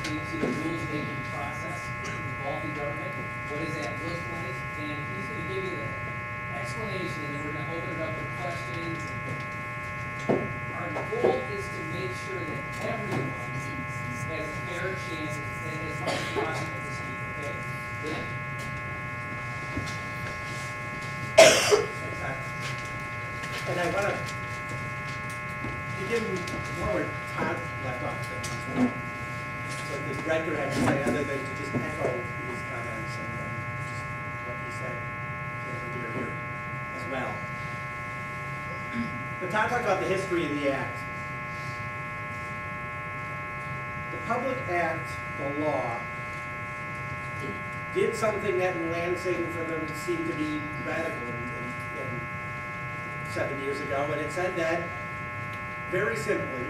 into the rules-making process involving government. What does that look like? And he's going to give you the explanation, and then we're going to open it up to questions. Our goal is to make sure that everyone has a fair chance and as much as possible to speak. Okay? Dan? Thanks, Todd. And I want to begin more where Todd left off. What the director had to say, other than to just echo his comments and just what he said here as well. But Todd talked about the history of the Act. The Public Act, the law, did something that in Lansing for them seemed to be radical in 7 years ago, and it said that, very simply,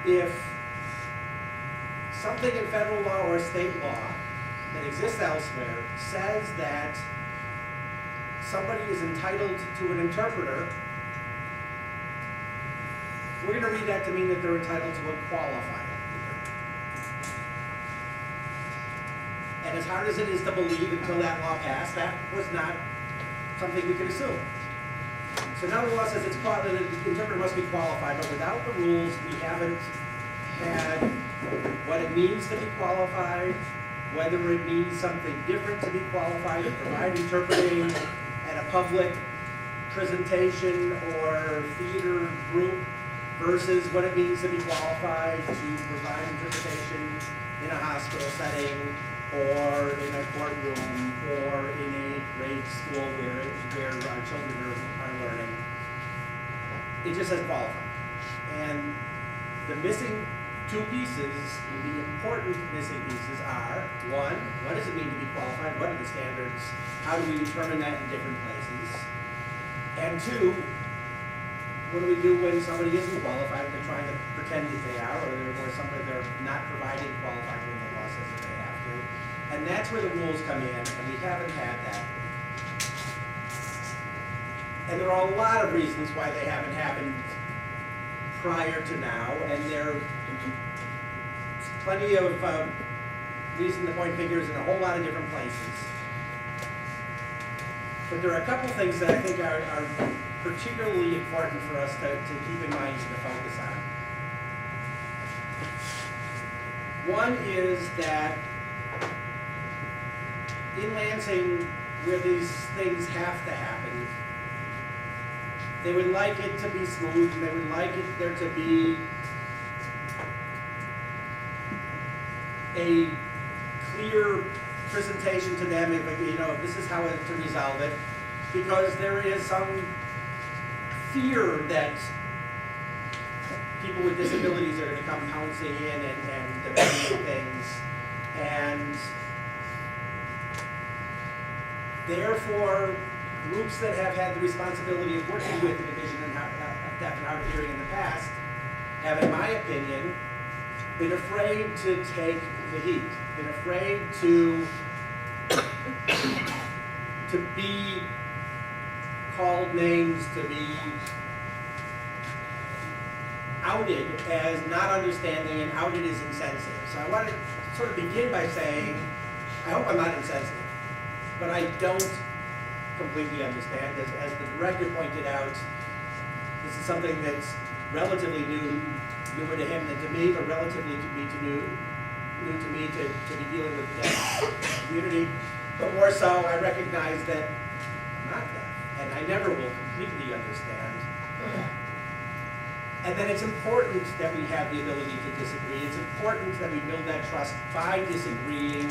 if something in federal law or state law that exists elsewhere says that somebody is entitled to an interpreter, we're going to read that to mean that they're entitled to a qualified interpreter. And as hard as it is to believe until that law passed, that was not something we could assume. So now the law says the interpreter must be qualified, but without the rules, we haven't had what it means to be qualified, whether it means something different to be qualified, to provide interpreting at a public presentation or theater group, versus what it means to be qualified to provide interpretation in a hospital setting, or in a courtroom, or in a grade school where our children are learning. It just says qualified. And the missing two pieces, the important missing pieces are, one, what does it mean to be qualified? What are the standards? How do we determine that in different places? And two, what do we do when somebody isn't qualified, they're trying to pretend that they are, or they're not providing qualified when the law says that they have to? And that's where the rules come in, and we haven't had that. And there are a lot of reasons why they haven't happened prior to now, and there's plenty of reason to point fingers in a whole lot of different places. But there are a couple things that I think are particularly important for us to keep in mind and to focus on. One is that in Lansing, where these things have to happen, they would like it to be smooth, and they would like there to be a clear presentation to them, if this is how to resolve it, because there is some fear that people with disabilities are going to come pouncing in and demanding things, and therefore groups that have had the responsibility of working with the Division of Deaf and Hard of Hearing in the past have, in my opinion, been afraid to take the heat, been afraid to be called names, to be outed as not understanding and outed as insensitive. So I want to sort of begin by saying, I hope I'm not insensitive, but I don't completely understand. As the director pointed out, this is something that's relatively newer to him than to me, but relatively new to me to be dealing with the deaf community. But more so, I recognize that I'm not deaf, and I never will completely understand. And then it's important that we have the ability to disagree. It's important that we build that trust by disagreeing,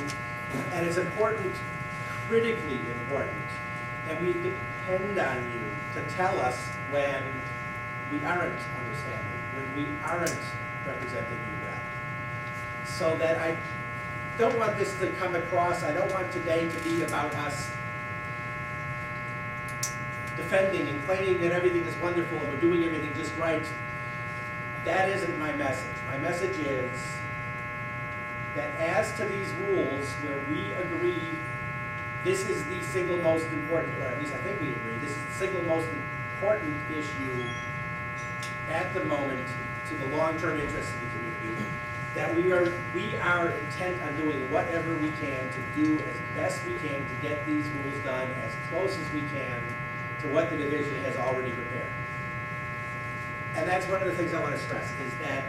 and it's important, critically important, that we depend on you to tell us when we aren't understanding, when we aren't representing you well. So that I don't want this to come across, I don't want today to be about us defending and claiming that everything is wonderful and we're doing everything just right. That isn't my message. My message is that as to these rules where we agree this is the single most important, or at least I think we agree, this is the single most important issue at the moment to the long-term interests of the community, that we are intent on doing whatever we can to do as best we can to get these rules done as close as we can to what the division has already prepared. And that's one of the things I want to stress, is that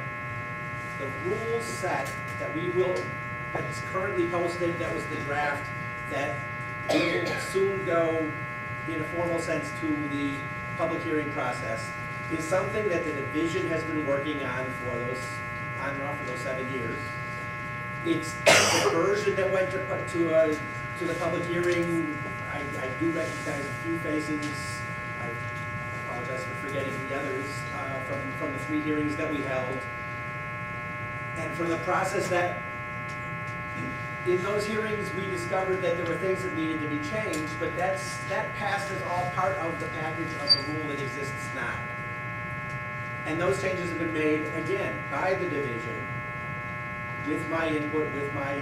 the rule set that that's currently posted, that was the draft, that will soon go in a formal sense to the public hearing process, is something that the division has been working on on and off for those 7 years. It's the version that went to the public hearing. I do recognize a few faces. I apologize for forgetting the others from the 3 hearings that we held. And from the process that, in those hearings, we discovered that there were things that needed to be changed, but that passed as all part of the package of the rule that exists now. And those changes have been made, again, by the division, with my input, with my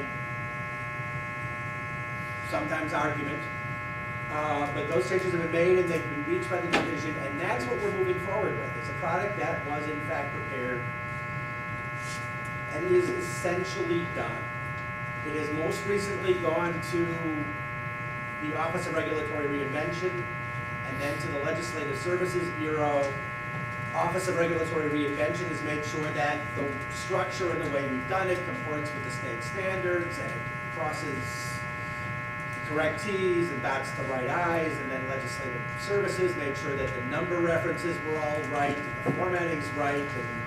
sometimes argument. But those changes have been made and they've been reached by the division, and that's what we're moving forward with. It's a product that was in fact prepared and is essentially done. It has most recently gone to the Office of Regulatory Reinvention and then to the Legislative Services Bureau. Office of Regulatory Reinvention has made sure that the structure and the way we've done it comports with the state standards and it crosses the correct T's and dots the right I's, and then Legislative Services made sure that the number references were all right, and the formatting's right, and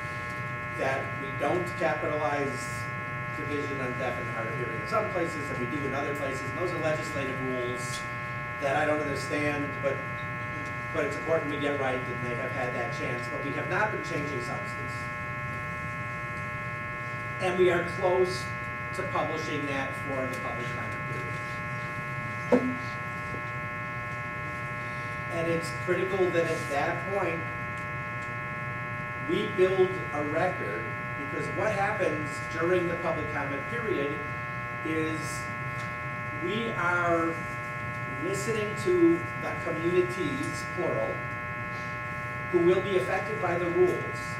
that we don't capitalize division on deaf and hard of hearing in some places and we do in other places. And those are legislative rules that I don't understand, but it's important we get right, and they have had that chance. But we have not been changing substance. And we are close to publishing that for the public comment period. And it's critical that at that point, we build a record, because what happens during the public comment period is we are listening to the communities, plural, who will be affected by the rules.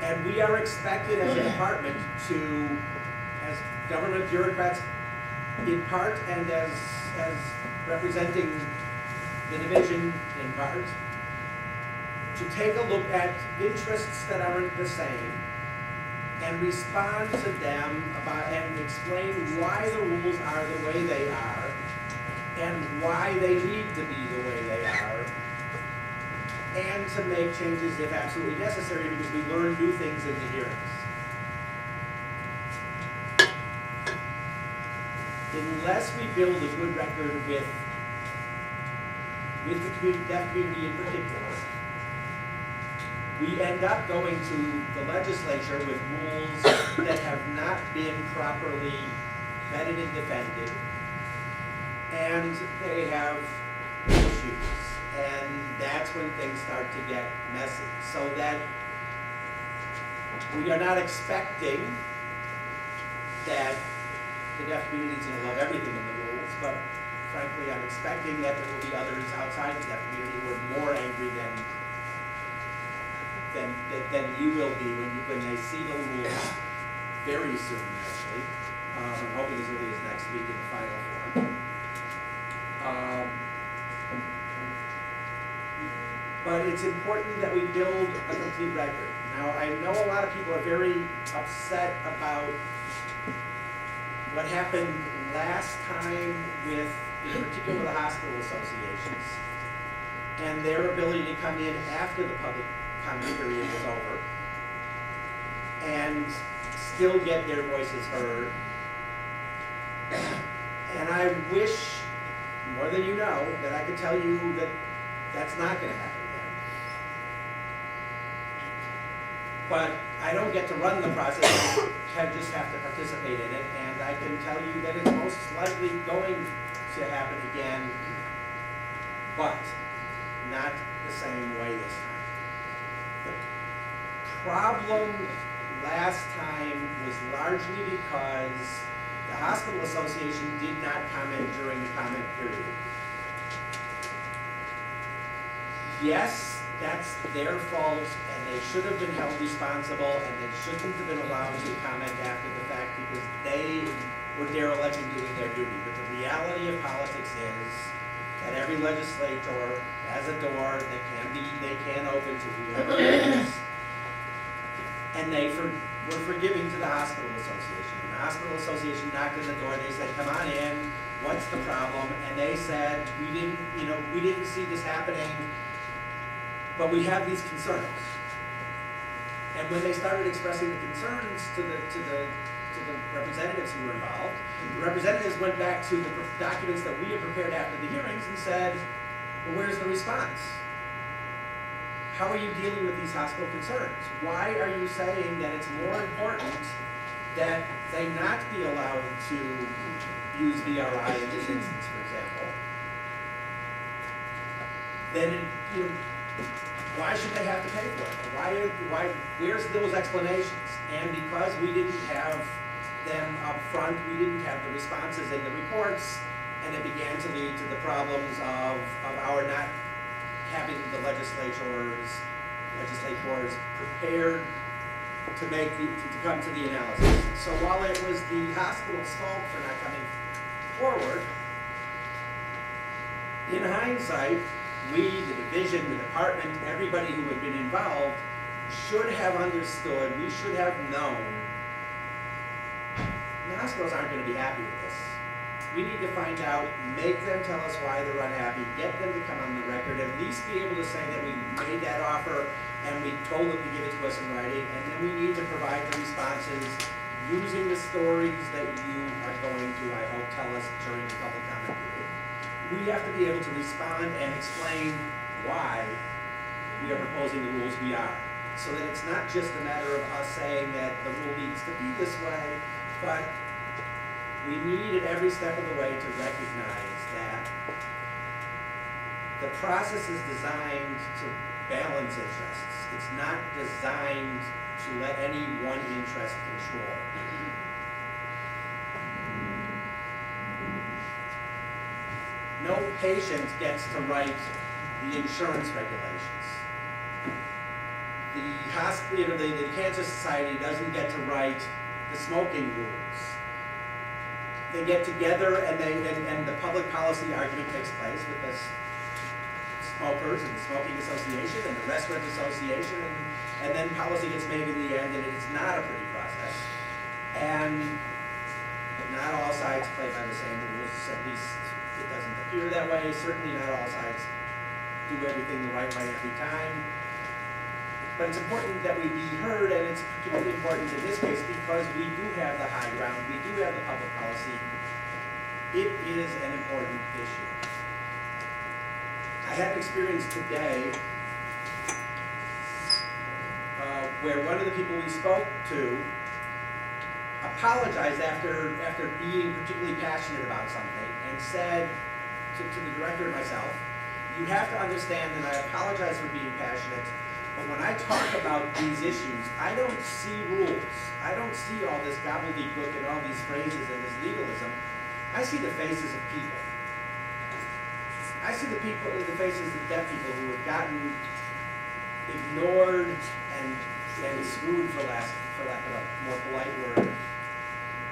And we are expected as a department to, as government bureaucrats in part and as representing the division in part, to take a look at interests that aren't the same and respond to them and explain why the rules are the way they are and why they need to be the way they are, and to make changes if absolutely necessary, because we learn new things in the hearings. Unless we build a good record with the deaf community in particular, we end up going to the legislature with rules that have not been properly vetted and defended, and they have issues. And that's when things start to get messy. So that we are not expecting that the deaf community is going to love everything in the rules, but frankly, I'm expecting that there will be others outside the deaf community who are more angry than you will be when they see the rules very soon, actually. I'm hoping as early as next week in the final form. But it's important that we build a complete record. Now, I know a lot of people are very upset about what happened last time with, in particular, the hospital associations and their ability to come in after the public comment period was over and still get their voices heard. And I wish, more than you know, that I could tell you that that's not going to happen again. But I don't get to run the process, I just have to participate in it, and I can tell you that it's most likely going to happen again, but not the same way this time. The problem last time was largely because the hospital association did not comment during the comment period. Yes, that's their fault, and they should have been held responsible, and they shouldn't have been allowed to comment after the fact because they were derelict in doing their duty. But the reality of politics is that every legislator has a door that they can open to whoever it is. And were forgiving to the hospital association. When the hospital association knocked on the door, they said, come on in, what's the problem? And they said, we didn't see this happening, but we have these concerns. And when they started expressing the concerns to the representatives who were involved, the representatives went back to the documents that we had prepared after the hearings and said, well, where's the response? How are you dealing with these hospital concerns? Why are you saying that it's more important that they not be allowed to use VRI in this instance, for example? Then, why should they have to pay for it? Where's those explanations? And because we didn't have them up front, we didn't have the responses in the reports, and it began to lead to the problems of our not having the legislators prepared to come to the analysis. So while it was the hospital's fault for not coming forward, in hindsight, we, the division, the department, everybody who had been involved should have understood, we should have known, the hospitals aren't going to be happy with this. We need to find out, make them tell us why they're unhappy, get them to come on the record, at least be able to say that we made that offer and we told them to give it to us in writing, and then we need to provide the responses using the stories that you are going to, I hope, tell us during the public comment period. We have to be able to respond and explain why we are proposing the rules we are, so that it's not just a matter of us saying that the rule needs to be this way, but we need at every step of the way to recognize that the process is designed to balance interests. It's not designed to let any one interest control. No patient gets to write the insurance regulations. The hospital, the Cancer Society doesn't get to write the smoking rules. They get together and the public policy argument takes place with the smokers and the Smoking Association and the Restaurant Association, and then policy gets made in the end, and it is not a pretty process. And not all sides play by the same rules, at least it doesn't appear that way. Certainly not all sides do everything the right way every time. But it's important that we be heard, and it's particularly important in this case because we do have the high ground, we do have the public policy. It is an important issue. I had an experience today where one of the people we spoke to apologized after being particularly passionate about something and said to the director and myself, you have to understand that I apologize for being passionate, but when I talk about these issues, I don't see rules. I don't see all this gobbledygook and all these phrases and this legalism. I see the faces of people. I see the faces of deaf people who have gotten ignored and screwed, for lack of a more polite word,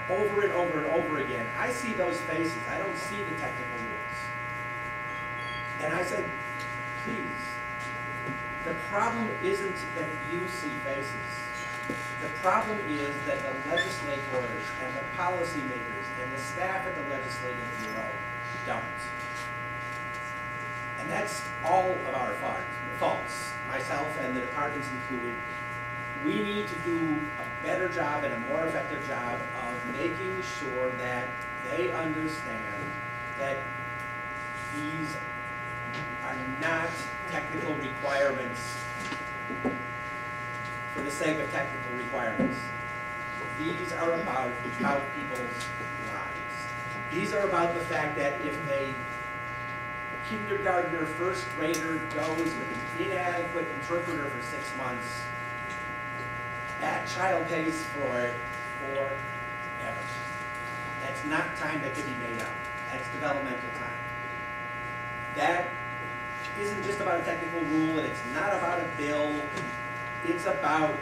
over and over and over again. I see those faces. I don't see the technical rules. And I said, please, the problem isn't that you see faces. The problem is that the legislators and the policymakers and the staff at the Legislative Bureau don't. And that's all of our faults, myself and the departments included. We need to do a better job and a more effective job of making sure that they understand that these are not technical requirements for the sake of technical requirements. These are about people's lives. These are about the fact that if a kindergartner, first grader goes with an inadequate interpreter for 6 months, that child pays for it forever. That's not time that can be made up. That's developmental time. That isn't just about a technical rule, and it's not about It's about